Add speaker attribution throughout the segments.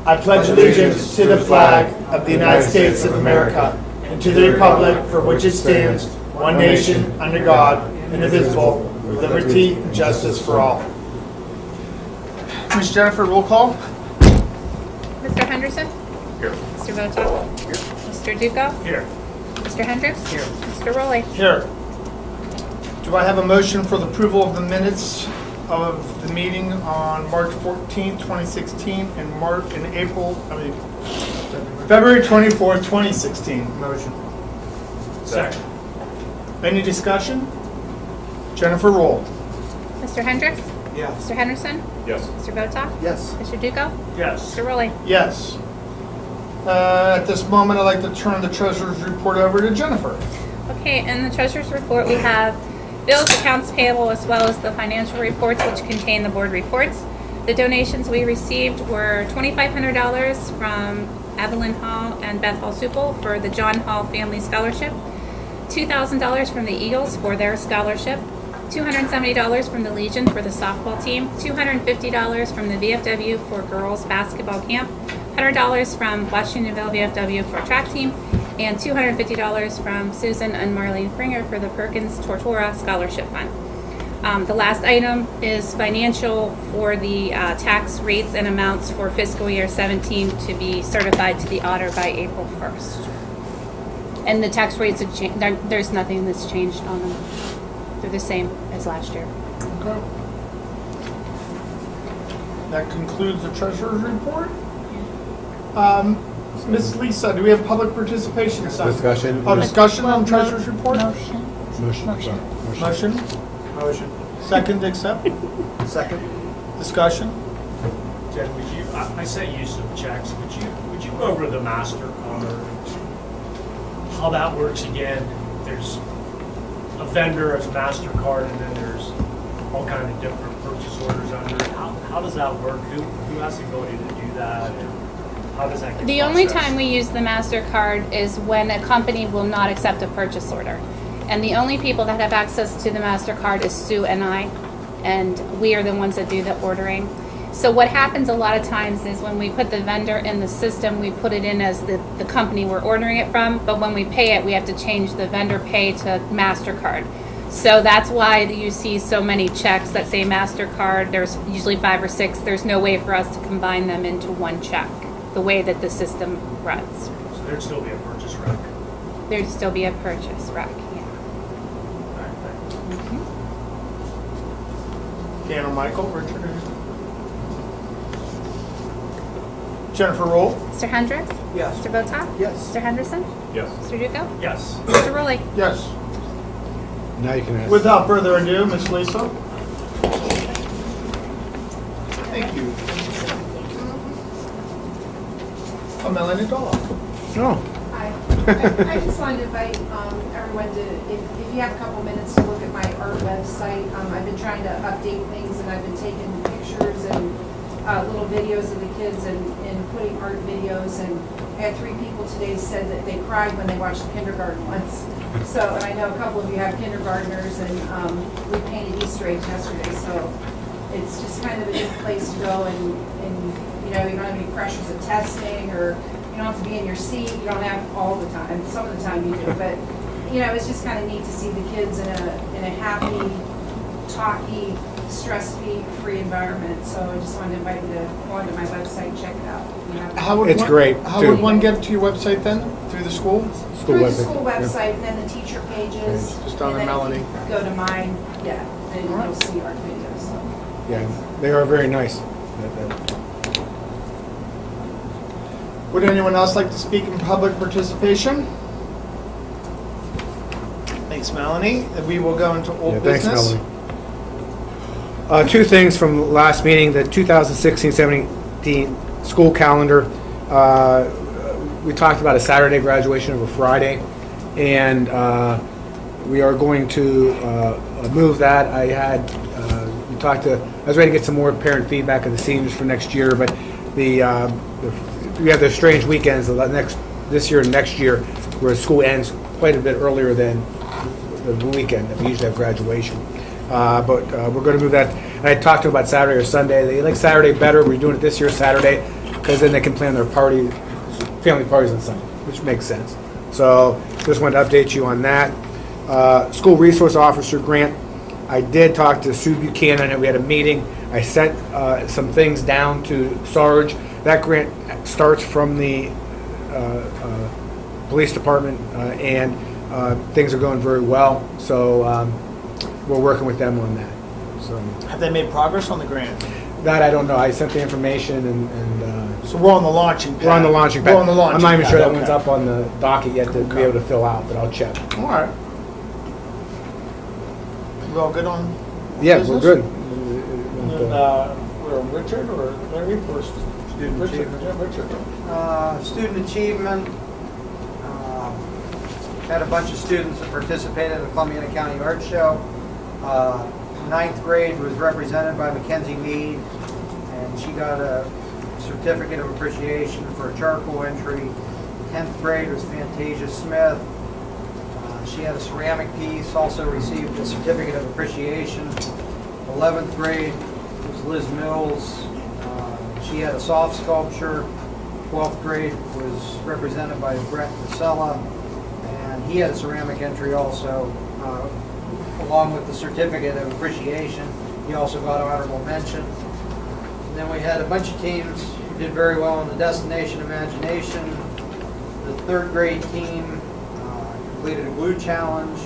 Speaker 1: I pledge allegiance to the flag of the United States of America and to the republic for which it stands, one nation, under God, indivisible, with liberty and justice for all. Ms. Jennifer, roll call.
Speaker 2: Mr. Henderson?
Speaker 3: Here.
Speaker 2: Mr. Votak?
Speaker 3: Here.
Speaker 2: Mr. Duco?
Speaker 3: Here.
Speaker 2: Mr. Hendricks?
Speaker 3: Here.
Speaker 2: Mr. Rowley?
Speaker 1: Here. Do I have a motion for the approval of the minutes of the meeting on March 14th, 2016 and February 24th, 2016? Motion.
Speaker 3: Second.
Speaker 1: Any discussion? Jennifer, roll.
Speaker 2: Mr. Hendricks?
Speaker 1: Yes.
Speaker 2: Mr. Henderson?
Speaker 3: Yes.
Speaker 2: Mr. Votak?
Speaker 1: Yes.
Speaker 2: Mr. Duco?
Speaker 3: Yes.
Speaker 2: Mr. Rowley?
Speaker 1: Yes. At this moment, I'd like to turn the treasurer's report over to Jennifer.
Speaker 2: Okay, in the treasurer's report we have bills, accounts payable, as well as the financial reports, which contain the board reports. The donations we received were $2,500 from Evelyn Hall and Beth Hall Supel for the John Hall Family Scholarship, $2,000 from the Eagles for their scholarship, $270 from the Legion for the softball team, $250 from the VFW for girls basketball camp, $100 from Washingtonville VFW for track team, and $250 from Susan and Marlene Fringer for the Perkins Tortora Scholarship Fund. The last item is financial for the tax rates and amounts for fiscal year 17 to be certified to the auditor by April 1st. And the tax rates have changed. There's nothing that's changed on them. They're the same as last year.
Speaker 1: Okay. That concludes the treasurer's report. Ms. Lisa, do we have public participation?
Speaker 4: Discussion.
Speaker 1: Oh, discussion on treasurer's report?
Speaker 4: Motion.
Speaker 1: Motion. Second, accept?
Speaker 5: Second.
Speaker 1: Discussion?
Speaker 3: Jen, would you, I sent you some checks, would you go over the MasterCard, how that works again? There's a vendor as MasterCard, and then there's all kind of different purchase orders under it. How does that work? Who has the ability to do that? And how does that get
Speaker 2: The only
Speaker 3: processed?
Speaker 2: time we use the MasterCard is when a company will not accept a purchase order. And the only people that have access to the MasterCard is Sue and I, and we are the ones that do the ordering. So what happens a lot of times is when we put the vendor in the system, we put it in as the company we're ordering it from, but when we pay it, we have to change the vendor pay to MasterCard. So that's why you see so many checks that say MasterCard. There's usually 5 or 6. There's no way for us to combine them into one check, the way that the system runs.
Speaker 3: So there'd still be a purchase rec.
Speaker 2: There'd still be a purchase rec, yeah.
Speaker 1: Dan or Michael, Richard? Jennifer, roll.
Speaker 2: Mr. Hendricks?
Speaker 5: Yes.
Speaker 2: Mr. Votak?
Speaker 5: Yes.
Speaker 2: Mr. Henderson?
Speaker 3: Yes.
Speaker 2: Mr. Duco?
Speaker 3: Yes.
Speaker 2: Mr. Rowley?
Speaker 1: Yes.
Speaker 4: Now you can ask.
Speaker 1: Without further ado, Ms. Lisa. Thank you. Oh, Melanie Dahl.
Speaker 4: Oh.
Speaker 6: Hi. I just wanted to invite everyone to, if you have a couple minutes to look at my art website. I've been trying to update things, and I've been taking pictures and little videos of the kids and putting art videos. And I had 3 people today said that they cried when they watched the kindergarten ones. So, and I know a couple of you have kindergartners, and we painted Easter eggs yesterday. So it's just kind of a good place to go, and you know, you don't have any pressures of testing, or you don't have to be in your seat. You don't have all the time. Some of the time you do, but you know, it's just kind of neat to see the kids in a happy, talky, stress-free environment. So I just wanted to invite you to go onto my website and check it out.
Speaker 4: It's great,
Speaker 1: How
Speaker 4: too.
Speaker 1: would one get to your website then? Through the school?
Speaker 6: Through the school website, and then the teacher pages.
Speaker 1: Just on
Speaker 6: and
Speaker 1: the
Speaker 6: then if
Speaker 1: Melanie.
Speaker 6: you go to mine, yeah, then you'll see art videos. So.
Speaker 4: Yeah, they are very nice.
Speaker 1: Would anyone else like to speak in public participation? Thanks, Melanie. We will go into old
Speaker 4: Thanks,
Speaker 1: business.
Speaker 4: Melanie. 2 things from last meeting, the 2016-17 school calendar. We talked about a Saturday graduation over Friday, and we are going to move that. I was ready to get some more parent feedback of the seniors for next year, but we have the strange weekends this year and next year where school ends quite a bit earlier than the weekend that we usually have graduation. But we're going to move that. And I talked to them about Saturday or Sunday. They like Saturday better. We're doing it this year Saturday. because then they can plan their family parties on Sunday, which makes sense. So just wanted to update you on that. School resource officer grant. I did talk to Sue Buchanan, and we had a meeting. I sent some things down to Sarge. That grant starts from the police department, and things are going very well. So we're working with them on that. So
Speaker 1: Have they made progress on the grant?
Speaker 4: that I don't know. I sent the information, and
Speaker 1: So we're on the launching pad.
Speaker 4: we're on the launching pad.
Speaker 1: We're on the launching
Speaker 4: I'm not even
Speaker 1: pad,
Speaker 4: sure that
Speaker 1: okay.
Speaker 4: one's up on the docket yet to be
Speaker 1: Okay.
Speaker 4: able to fill out, but I'll check.
Speaker 1: All right. We all good on
Speaker 4: Yeah,
Speaker 1: business?
Speaker 4: we're good.
Speaker 1: We're Richard or Larry first?
Speaker 5: Student
Speaker 1: Richard.
Speaker 5: achievement.
Speaker 1: Yeah, Richard.
Speaker 5: Student achievement. Had a bunch of students that participated in the Columbiana County Art Show. Ninth grade was represented by Mackenzie Mead, and she got a certificate of appreciation for a charcoal entry. 10th grade was Fantasia Smith. She had a ceramic piece, also received a certificate of appreciation. 11th grade was Liz Mills. She had a soft sculpture. 12th grade was represented by Brett Casella, and he had a ceramic entry also, along with the certificate of appreciation. He also got honorable mention. And then we had a bunch of teams who did very well in the Destination Imagination. The 3rd grade team completed a glue challenge.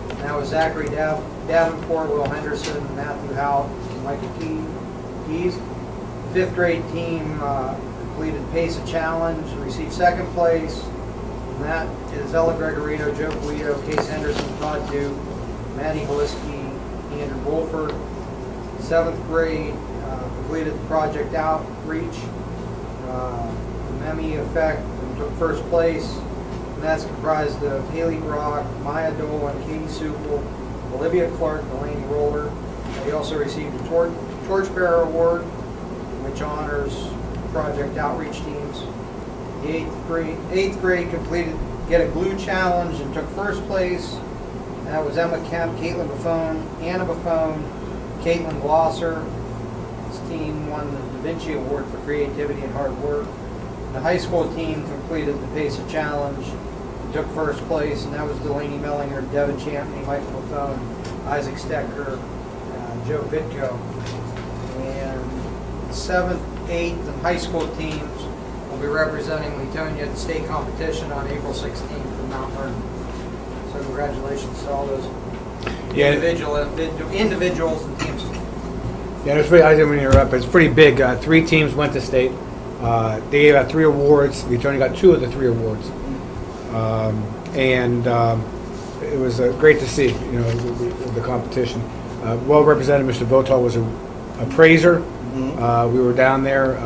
Speaker 5: And that was Zachary Davenport, Will Henderson, Matthew Howe, and Michael Keys. 5th grade team completed Pace a Challenge, received 2nd place. And that is Ella Gregorino, Joe Guido, Case Henderson, Todd Duke, Maddie Holiski, Andrew Wolford. 7th grade completed the Project Outreach, the MEMI Effect, and took 1st place. And that's comprised of Haley Brock, Maya Dolan, Katie Supel, Olivia Clark, Delaney Roller. They also received a Torchbearer Award, which honors Project Outreach teams. The 8th grade completed Get a Glue Challenge and took 1st place. And that was Emma Kemp, Caitlin Buffone, Anna Buffone, Caitlin Glosser. This team won the Da Vinci Award for creativity and hard work. The high school team completed the Pace a Challenge and took 1st place, and that was Delaney Mellinger, Devin Champney, Michael Buffone, Isaac Stecker, Joe Vitko. And 7th, 8th, and high school teams will be representing Leetonia at the state competition on April 16th in Mount Vernon. So congratulations to all those individuals and teams.
Speaker 4: Yeah, it's pretty, I didn't mean to interrupt, but it's pretty big. 3 teams went to state. They gave out 3 awards. We only got 2 of the 3 awards, and it was great to see, the competition. Well represented. Mr. Votal was a praiser. We were down there.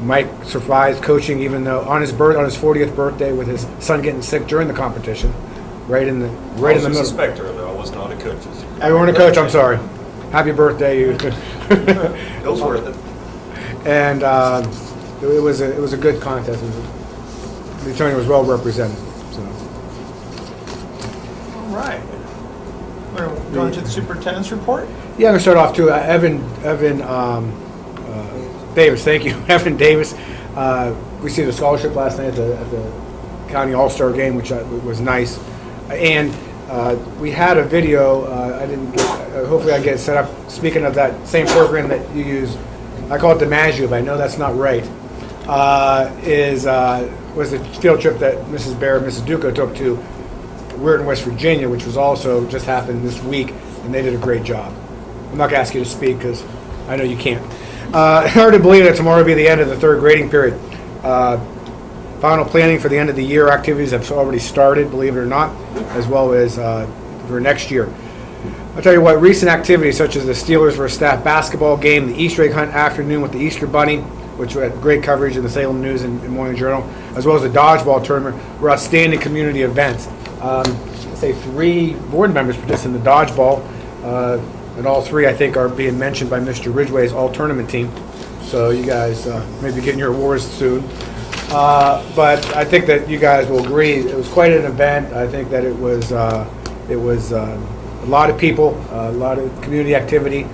Speaker 4: Mike survived coaching, even though on his 40th birthday, with his son getting sick during the competition, right in the middle.
Speaker 7: I was a specter, though. I was not a coach.
Speaker 4: I weren't a coach. I'm sorry. Happy birthday!
Speaker 7: It was worth it.
Speaker 4: And it was a good contest. Leetonia was well represented. So.
Speaker 1: All right. We're going to the superintendent's report.
Speaker 4: Yeah, I'm gonna start off too. Evan Davis, thank you, Evan Davis. Received a scholarship last night at the county all-star game, which was nice. And we had a video. I didn't get. Hopefully, I get it set up. Speaking of that same program that you use, I call it DiMaggio, but I know that's not right. Was the field trip that Mrs. Bear and Mrs. Duca took to Weirton, West Virginia, which was also just happened this week, and they did a great job. I'm not going to ask you to speak because I know you can't. Hard to believe that tomorrow will be the end of the 3rd grading period. Final planning for the end of the year activities have already started, believe it or not, as well as for next year. I'll tell you what, recent activities such as the Steelers vs. Staff basketball game, the Easter egg hunt afternoon with the Easter Bunny, which had great coverage in the Salem News and Morning Journal, as well as the dodgeball tournament, were outstanding community events. Say 3 board members participated in the dodgeball, and all 3, I think, are being mentioned by Mr. Ridgway's all-tournament team. So you guys may be getting your awards soon. But I think that you guys will agree it was quite an event. I think that it was a lot of people, a lot of community activity.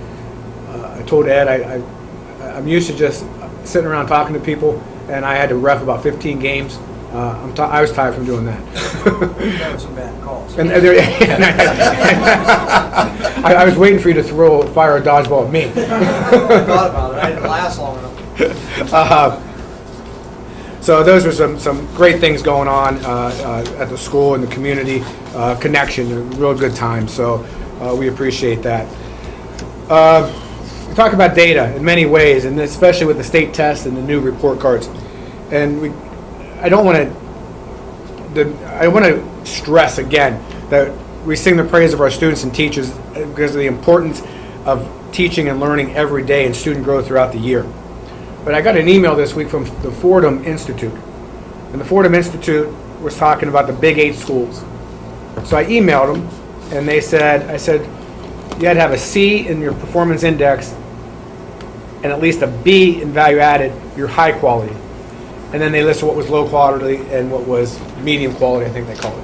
Speaker 4: I told Ed I I'm used to just sitting around talking to people, and I had to ref about 15 games. I was tired from doing that.
Speaker 5: You had some bad calls.
Speaker 4: And I was waiting for you to fire a dodgeball at me.
Speaker 5: I thought about it. I didn't last long enough.
Speaker 4: So those are some great things going on at the school and the community connection. A real good time. So we appreciate that. We talk about data in many ways, and especially with the state test and the new report cards. And I want to stress again that we sing the praise of our students and teachers because of the importance of teaching and learning every day and student growth throughout the year. But I got an email this week from the Fordham Institute. And the Fordham Institute was talking about the Big 8 schools. So I emailed them, and I said, you had to have a C in your performance index and at least a B in value added, you're high quality. And then they listed what was low quality and what was medium quality, I think they call it.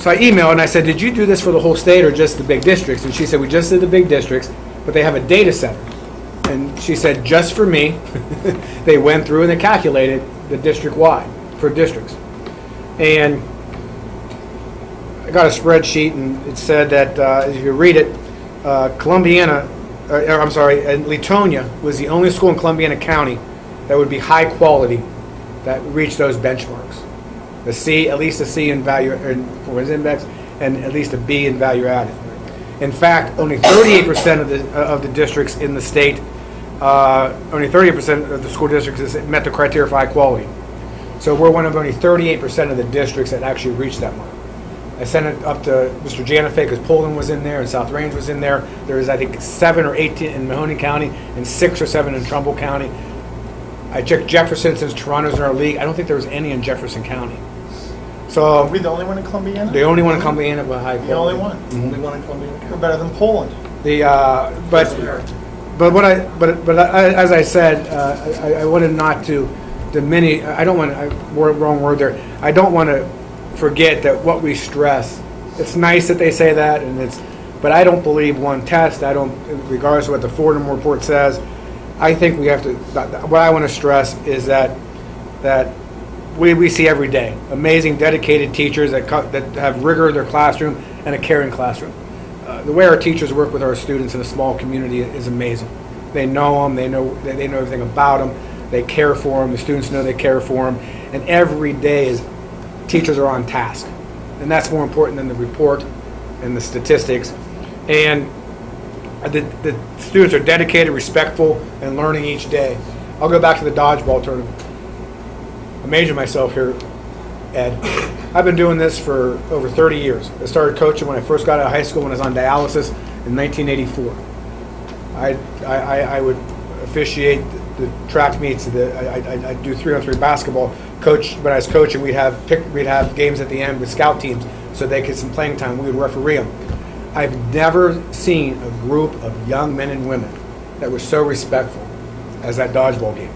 Speaker 4: So I emailed and I said, did you do this for the whole state or just the big districts? And she said, we just did the big districts, but they have a data center. And she said, just for me, they went through and they calculated the district-wide for districts. And I got a spreadsheet, and it said that, as you read it, Leetonia was the only school in Columbiana County that would be high quality that reached those benchmarks. The C, at least a C in value in performance index, and at least a B in value added. In fact, only 38% of the districts in the state, only 30% of the school districts met the criteria for high quality. So we're one of only 38% of the districts that actually reached that mark. I sent it up to Mr. Janife because Poland was in there and South Range was in there. There was, I think, 7 or 8 in Mahoning County and 6 or 7 in Trumbull County. I checked Jefferson since Toronto's in our league. I don't think there was any in Jefferson County. So
Speaker 1: Are we the only one in Columbiana?
Speaker 4: the only one in Columbiana with high quality.
Speaker 1: The only one.
Speaker 4: Mhm.
Speaker 1: Only one in Columbiana. We're better than Poland.
Speaker 4: As I said, I wanted not to diminish. I don't want to. Wrong word there. I don't want to forget that what we stress. It's nice that they say that, but I don't believe one test. I don't, regardless of what the Fordham report says. I think we have to. What I want to stress is that we see every day amazing, dedicated teachers that have rigor in their classroom and a caring classroom. The way our teachers work with our students in a small community is amazing. They know them. They know everything about them. They care for them. The students know they care for them. And every day teachers are on task. And that's more important than the report and the statistics. And the students are dedicated, respectful, and learning each day. I'll go back to the dodgeball tournament. I measure myself here, Ed. I've been doing this for over 30 years. I started coaching when I first got out of high school when I was on dialysis in 1984. I would officiate the track meets. I do 3-on-3 basketball. When I was coaching, we'd have games at the end with scout teams so they get some playing time. We would referee them. I've never seen a group of young men and women that were so respectful as that dodgeball game.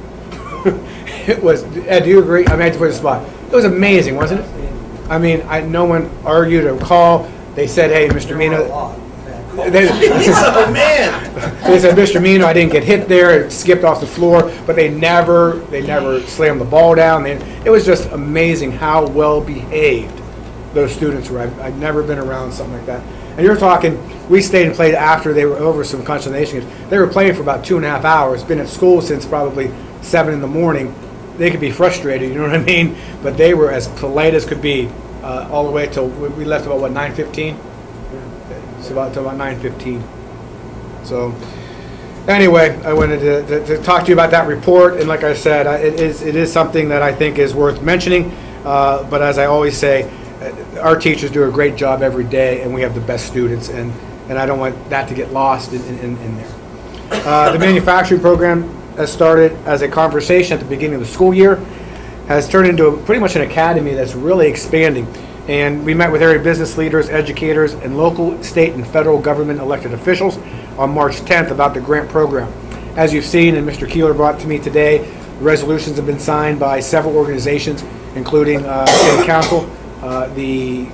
Speaker 4: It was. Ed, do you agree? I mean, I had to put it in a spot. It was amazing, wasn't it? I mean, no one argued or called. They said, "Hey, Mr. Mino." They said, "Mr. Mino, I didn't get hit there. It skipped off the floor." But they never slammed the ball down. It was just amazing how well behaved those students were. I've never been around something like that. And you're talking, we stayed and played after they were over some consolidation games. They were playing for about 2.5 hours. Been at school since probably 7 in the morning. They could be frustrated, you know what I mean? But they were as polite as could be all the way till we left about 9:15. It's about 9:15. So anyway, I wanted to talk to you about that report. And like I said, it is something that I think is worth mentioning. But as I always say, our teachers do a great job every day, and we have the best students, and I don't want that to get lost in there. The manufacturing program has started as a conversation at the beginning of the school year, has turned into pretty much an academy that's really expanding. And we met with area business leaders, educators, and local, state, and federal government elected officials on March 10th about the grant program. As you've seen, and Mr. Keeler brought to me today, resolutions have been signed by several organizations, including City Council, the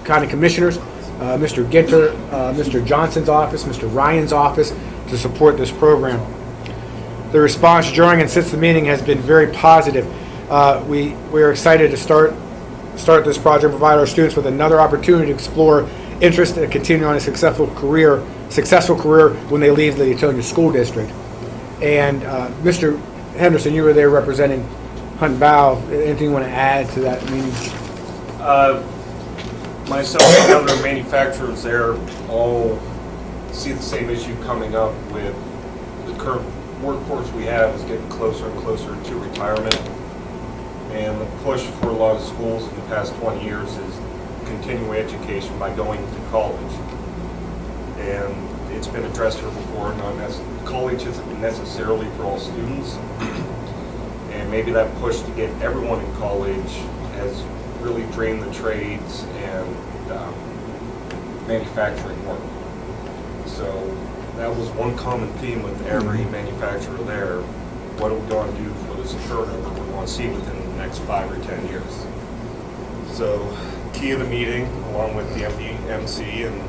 Speaker 4: County Commissioners, Mr. Ginter, Mr. Johnson's office, Mr. Ryan's office, to support this program. The response during and since the meeting has been very positive. We're excited to start this project, provide our students with another opportunity to explore interest and continue on a successful career when they leave the Leetonia School District. And Mr. Henderson, you were there representing Hunt Valve. Anything you want to add to that meeting?
Speaker 7: Myself and other manufacturers there all see the same issue coming up with the current workforce we have is getting closer and closer to retirement. And the push for a lot of schools in the past 20 years is continuing education by going to college. And it's been addressed here before, college isn't necessarily for all students. And maybe that push to get everyone in college has really drained the trades and manufacturing work. So that was one common theme with every manufacturer there. What are we going to do for this turnover we want to see within the next 5 or 10 years? So key of the meeting, along with the MDMC and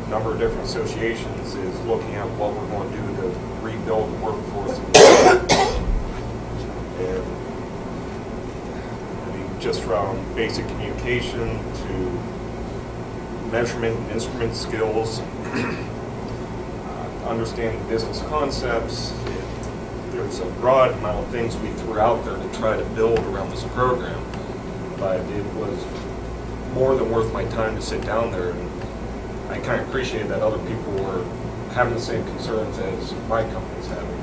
Speaker 7: a number of different associations, is looking at what we're going to do to rebuild the workforce. And I mean, just from basic communication to measurement and instrument skills, understanding business concepts. There's a broad amount of things we threw out there to try to build around this program, but it was more than worth my time to sit down there, and I kind of appreciated that other people were having the same concerns as my company's having.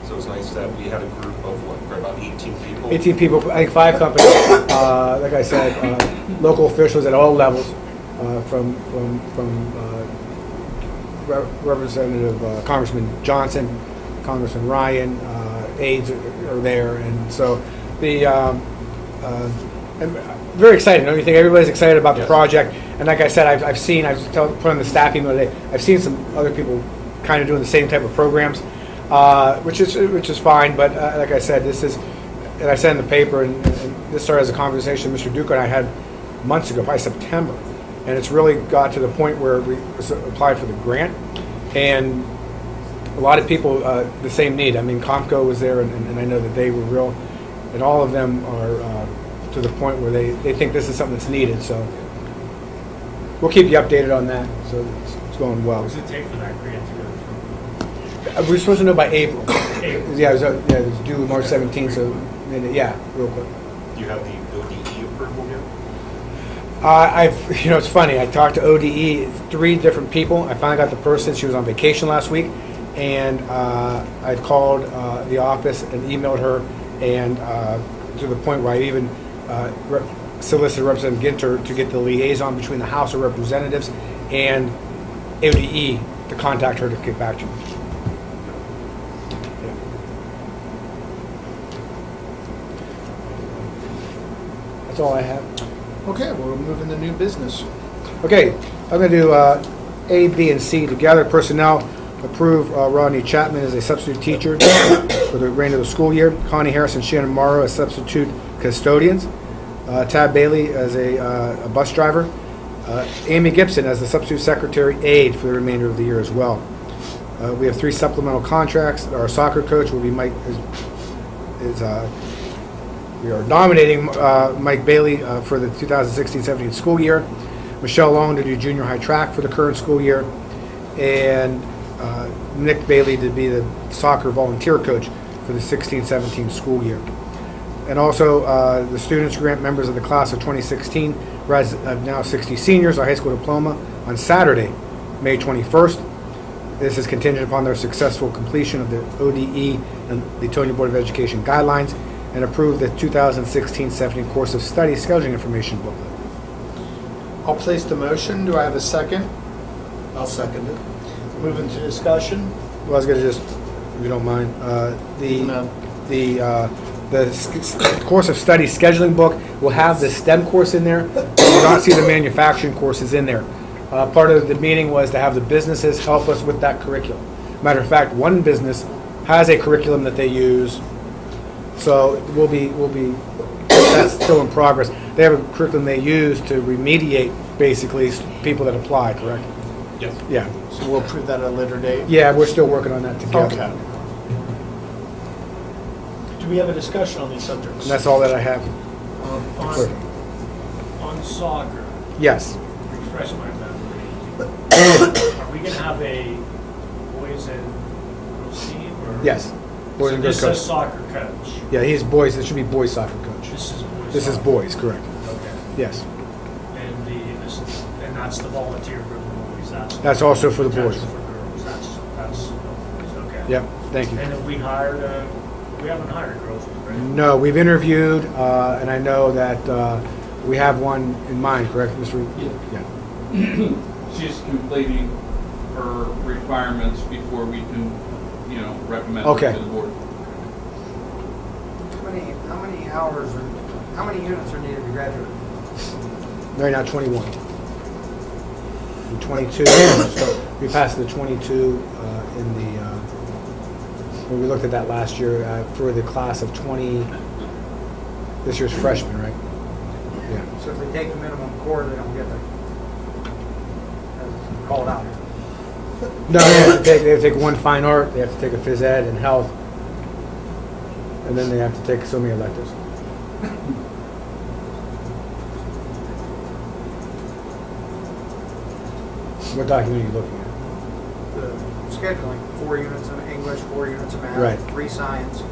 Speaker 7: So it's nice that we had a group of, what, about 18 people? 18 people,
Speaker 4: I think 5 companies, like I said, local officials at all levels, from Representative Congressman Johnson, Congressman Ryan, aides are there, and so the and very excited. Don't you think everybody's excited about the project? And like I said, I've put on the staff email today. I've seen some other people kind of doing the same type of programs, which is fine. But like I said, this is, and I said in the paper, and this started as a conversation Mr. Duca and I had months ago, probably September, and it's really got to the point where we applied for the grant, and a lot of people the same need. I mean, Comco was there, and I know that they were real, and all of them are to the point where they think this is something that's needed. So we'll keep you updated on that. So it's going well.
Speaker 3: What does it take for that grant to go through?
Speaker 4: We're supposed to know by April.
Speaker 3: April.
Speaker 4: Yeah, it was due March 17th. So yeah, real quick.
Speaker 7: Do you have the ODE approval yet?
Speaker 4: It's funny. I talked to ODE, 3 different people. I finally got the person. She was on vacation last week, and I've called the office and emailed her, and to the point where I even solicited Representative Ginter to get the liaison between the House of Representatives and ODE to contact her to get back to me. Yeah. That's all I have.
Speaker 1: Okay, we'll move into new business.
Speaker 4: Okay, I'm going to do A, B, and C together. Personnel, approve Rodney Chapman as a substitute teacher for the remainder of the school year. Connie Harris and Shannon Morrow as substitute custodians. Tab Bailey as a bus driver. Amy Gibson as the substitute secretary aide for the remainder of the year as well. We have 3 supplemental contracts. Our soccer coach will be Mike. We are nominating Mike Bailey for the 2016-17 school year. Michelle Long to do junior high track for the current school year, and Nick Bailey to be the soccer volunteer coach for the 16-17 school year. And also the students grant members of the class of 2016, now 60 seniors, a high school diploma on Saturday, May 21st. This is contingent upon their successful completion of the ODE and the Leetonia Board of Education guidelines, and approve the 2016-17 course of study scheduling information booklet.
Speaker 1: I'll place the motion. Do I have a second?
Speaker 8: I'll second it.
Speaker 1: Move into discussion.
Speaker 4: Well, I was going to just, if you don't mind, the course of study scheduling book will have the STEM course in there. You will not see the manufacturing courses in there. Part of the meeting was to have the businesses help us with that curriculum. Matter of fact, one business has a curriculum that they use, so we'll be that's still in progress. They have a curriculum they use to remediate basically people that apply, correct?
Speaker 7: Yes.
Speaker 4: Yeah.
Speaker 1: So we'll approve that at a later date.
Speaker 4: Yeah, we're still working on that together.
Speaker 1: Okay.
Speaker 3: Do we have a discussion on these subjects?
Speaker 4: And that's all that I have.
Speaker 3: On soccer,
Speaker 4: Yes.
Speaker 3: refresh my memory. Are we going to have a boys and girls team? Or?
Speaker 4: Yes. Boys
Speaker 3: So
Speaker 4: and girls
Speaker 3: this
Speaker 4: coach.
Speaker 3: says soccer coach.
Speaker 4: Yeah, he's boys. It should be boys soccer coach.
Speaker 3: This is boys.
Speaker 4: This is
Speaker 3: soccer.
Speaker 4: boys, correct.
Speaker 3: Okay.
Speaker 4: Yes.
Speaker 3: And that's the volunteer for the boys.
Speaker 4: That's also for the boys.
Speaker 3: potential for girls. That's for boys. Okay.
Speaker 4: Yep, thank you.
Speaker 3: And then we haven't hired girls, right?
Speaker 4: No, we've interviewed, and I know that we have one in mind, correct, Mr. Yeah.
Speaker 9: She's completing her requirements before we can, recommend
Speaker 4: Okay.
Speaker 9: her to the board.
Speaker 5: How many hours or how many units are needed to graduate?
Speaker 4: Right now, 21. And 22, so we passed the 22 in the, when we looked at that last year for the class of 20, this year's freshmen, right? Yeah.
Speaker 5: So if they take the minimum core, they don't get called out.
Speaker 4: No, they have to take one fine art, they have to take a phys ed and health, and then they have to take so many electives. What document are you looking at?
Speaker 5: The scheduling, 4 units of English, 4 units of math,
Speaker 4: Right.
Speaker 5: 3 science,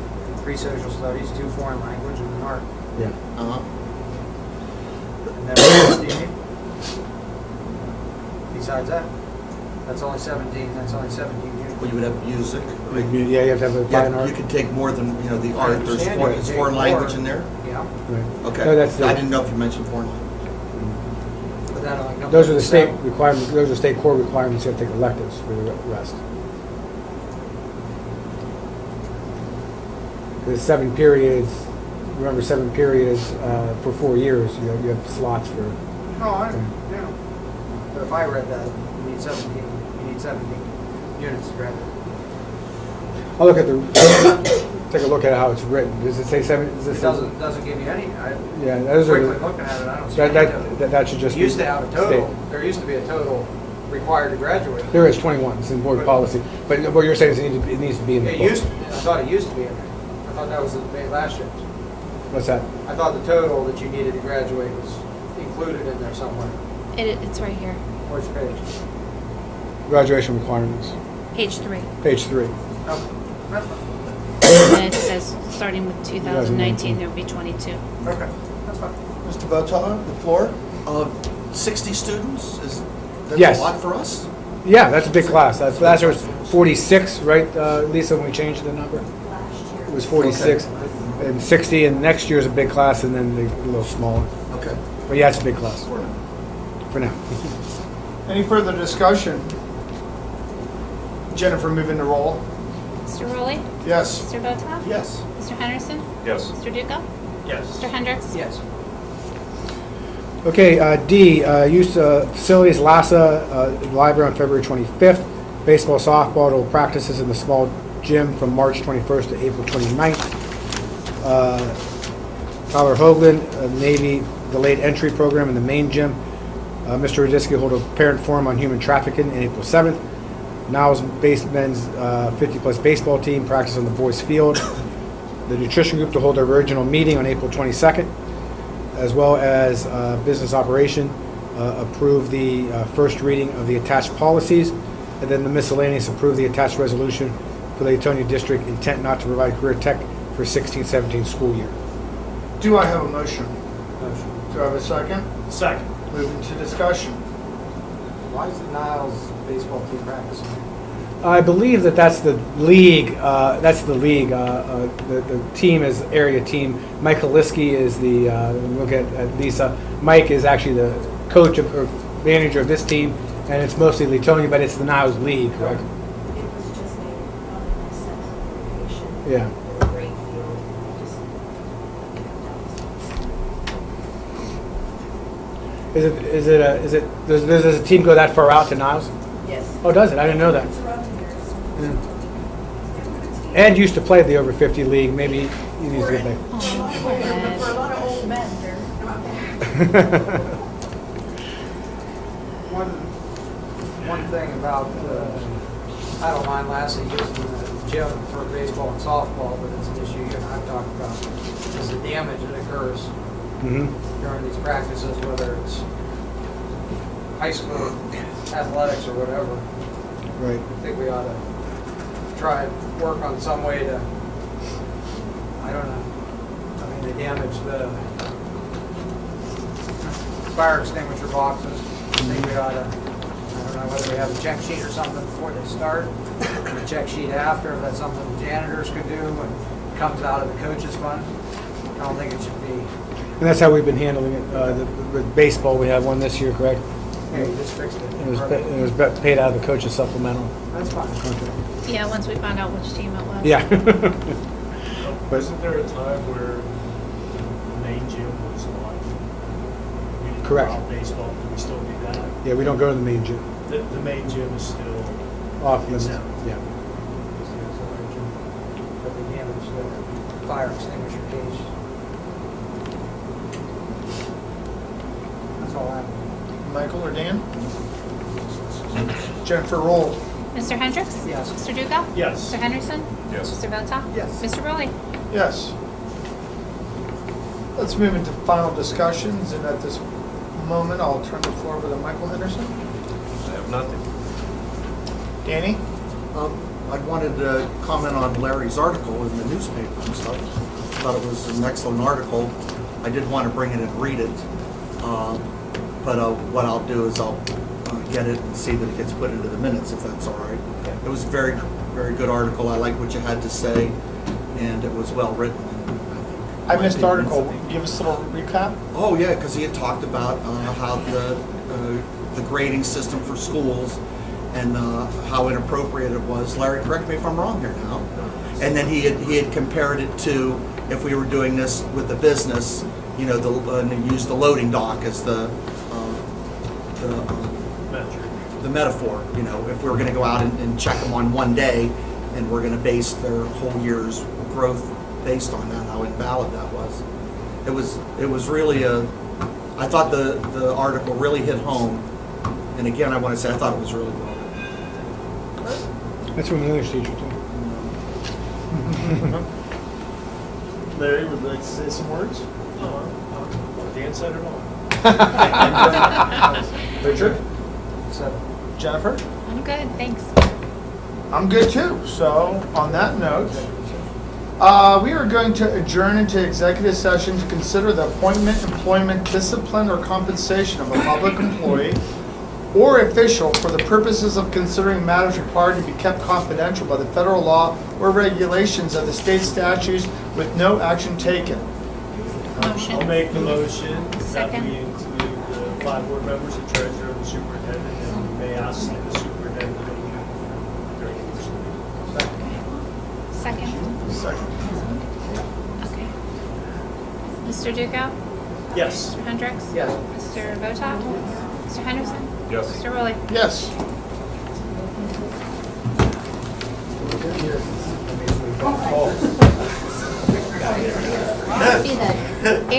Speaker 5: 3 social studies, 2 foreign language, and an art.
Speaker 4: Yeah.
Speaker 8: Uh-huh.
Speaker 5: And then what else do you need? Besides that, that's only 17 units.
Speaker 8: Well, you would have music. right?
Speaker 4: Yeah, you have to have a fine
Speaker 8: Yeah,
Speaker 4: art.
Speaker 8: you could take more than, the
Speaker 5: I
Speaker 8: art. There's
Speaker 5: understand
Speaker 8: foreign,
Speaker 5: you
Speaker 8: is
Speaker 5: can
Speaker 8: foreign
Speaker 5: take
Speaker 8: language
Speaker 5: more.
Speaker 8: in there?
Speaker 5: Yeah,
Speaker 4: Right.
Speaker 8: Okay.
Speaker 4: No, that's
Speaker 8: I
Speaker 4: the,
Speaker 8: didn't know if you mentioned foreign language.
Speaker 5: but that only comes.
Speaker 4: those are the
Speaker 5: with
Speaker 4: state
Speaker 5: 7.
Speaker 4: requirements, those are state core requirements, you have to take electives for the rest. There's 7 periods, remember 7 periods for 4 years, you have slots for,
Speaker 5: No, yeah. But if I read that, you need 17 units to graduate.
Speaker 4: I'll look at take a look at how it's written. Does it say 7? Does
Speaker 5: It doesn't give you any,
Speaker 4: Yeah, those are,
Speaker 5: quickly looking at it, I don't see
Speaker 4: that,
Speaker 5: any of it.
Speaker 4: that should just be.
Speaker 5: Used to have a total,
Speaker 4: state.
Speaker 5: there used to be a total required to graduate.
Speaker 4: There is 21, it's in board policy, but what you're saying is it needs to be in the
Speaker 5: It
Speaker 4: book.
Speaker 5: used, I thought it used to be in there. I thought that was the debate last year.
Speaker 4: What's that?
Speaker 5: I thought the total that you needed to graduate was included in there somewhere.
Speaker 2: It's right here,
Speaker 5: Which page?
Speaker 4: Graduation requirements,
Speaker 2: page 3.
Speaker 4: page 3.
Speaker 5: Okay, that's fine.
Speaker 2: And it says, starting with 2019, there'll be 22.
Speaker 5: Okay, that's fine.
Speaker 8: Mr. Votaw, the floor. 60 students, that's
Speaker 4: Yes.
Speaker 8: a lot for us?
Speaker 4: Yeah, that's a big class. Last year was 46, right, Lisa, when we changed the number? It was 46, and 60, and next year's a big class, and then a little smaller.
Speaker 8: Okay.
Speaker 4: But yeah, it's a big class for now.
Speaker 1: Any further discussion? Jennifer, moving the roll.
Speaker 2: Mr. Rowley?
Speaker 1: Yes.
Speaker 2: Mr. Votaw?
Speaker 8: Yes.
Speaker 2: Mr. Henderson?
Speaker 7: Yes.
Speaker 2: Mr. Duco?
Speaker 3: Yes.
Speaker 2: Mr. Hendricks?
Speaker 5: Yes.
Speaker 4: Okay, D, use facilities, LASA, library on February 25th. Baseball, softball, will practices in the small gym from March 21st to April 29th. Tyler Hoagland, Navy delayed entry program in the main gym. Mr. Radisky will hold a parent forum on human trafficking on April 7th. Niles men's 50-plus baseball team practice on the boys' field. The nutrition group to hold their original meeting on April 22nd, as well as business operation, approve the first reading of the attached policies, and then the miscellaneous approve the attached resolution for the Leetonia District intent not to provide career tech for 16-17 school year.
Speaker 1: Do I have a motion?
Speaker 5: Motion.
Speaker 1: Do I have a second?
Speaker 3: Second.
Speaker 1: Moving to discussion.
Speaker 5: Why is the Niles baseball team practicing?
Speaker 4: I believe that's the league. The team is area team. Mike Kaliski is the. Look at Lisa. Mike is actually the coach or manager of this team, and it's mostly Leetonia, but it's the Niles League, correct?
Speaker 10: It was just a central location.
Speaker 4: Yeah.
Speaker 10: With a great field.
Speaker 4: Does a team go that far out to Niles?
Speaker 10: Yes.
Speaker 4: Oh, does it? I didn't know that.
Speaker 10: It's around here.
Speaker 4: Ed used to play the over 50 league. Maybe he needs to get back.
Speaker 10: For a lot of old men, they're not bad.
Speaker 5: One thing about, I don't mind Lassie using the gym for baseball and softball, but it's an issue you and I've talked damage that occurs
Speaker 4: Mhm.
Speaker 5: during these practices, whether it's high school athletics or whatever.
Speaker 4: Right.
Speaker 5: I think we ought to try and work on some way to, I don't know, I mean, they damage the fire extinguisher boxes. I think we ought to, I don't know whether we have a check sheet or something before they start, and a check sheet after, if that's something the janitors could do and comes out of the coaches fund. I don't think it should be,
Speaker 4: And that's how we've been handling it. With baseball, we have one this year, correct?
Speaker 5: hey, you just fixed it.
Speaker 4: It was paid out of the coach's supplemental.
Speaker 5: That's fine.
Speaker 2: Yeah, once we found out which team it was.
Speaker 4: Yeah.
Speaker 3: Wasn't there a time where the main gym was not? We didn't
Speaker 4: Correct.
Speaker 3: allow baseball, do we still do that?
Speaker 4: Yeah, we don't go to the main gym.
Speaker 3: The main gym is still
Speaker 4: Off limits.
Speaker 3: exempt.
Speaker 4: Yeah.
Speaker 5: But they damage the fire extinguisher case. That's all I have.
Speaker 1: Michael or Dan? Jennifer, roll.
Speaker 2: Mr. Hendricks?
Speaker 5: Yes.
Speaker 2: Mr. Duco?
Speaker 3: Yes.
Speaker 2: Mr. Henderson?
Speaker 7: Yes.
Speaker 2: Mr. Votak?
Speaker 5: Yes.
Speaker 2: Mr. Rowley?
Speaker 1: Yes. Let's move into final discussions, and at this moment, I'll turn the floor over to Michael Henderson.
Speaker 7: I have nothing.
Speaker 1: Danny?
Speaker 8: I wanted to comment on Larry's article in the newspaper and stuff. I thought it was an excellent article. I did want to bring it and read it. But what I'll do is I'll get it and see that it gets put into the minutes, if that's all right. It was a very, very good article. I like what you had to say, and it was well written.
Speaker 1: I missed the article. Give us a little recap.
Speaker 8: Oh, yeah, because he had talked about how the grading system for schools and how inappropriate it was. Larry, correct me if I'm wrong here now. And then he had compared it to if we were doing this with the business, you know, and he used the loading dock as the metaphor. You know, if we were going to go out and check them on one day, and we're going to base their whole year's growth based on that, how invalid that was. It was really I thought the article really hit home. And again, I want to say I thought it was really well written.
Speaker 4: That's from an English teacher, too.
Speaker 1: Larry, would you like to say some words?
Speaker 3: Dan said it all.
Speaker 1: Richard?
Speaker 5: So,
Speaker 1: Jennifer?
Speaker 2: I'm good, thanks.
Speaker 1: I'm good too. So, on that note, we are going to adjourn into executive session to consider the appointment, employment, discipline, or compensation of a public employee or official for the purposes of considering matters required to be kept confidential by the federal law or regulations of the state statutes with no action taken.
Speaker 2: Motion.
Speaker 3: I'll make the motion that
Speaker 2: Second.
Speaker 3: we include the 5 board members, the treasurer, and the superintendent, and we may ask the superintendent to leave during the meeting.
Speaker 2: Second.
Speaker 1: Second.
Speaker 2: Okay. Mr. Duco?
Speaker 3: Yes.
Speaker 2: Mr. Hendricks?
Speaker 5: yes.
Speaker 2: Mr. Votak? Mr. Henderson?
Speaker 7: Yes.
Speaker 2: Mr. Rowley?
Speaker 1: Yes.
Speaker 2: Be the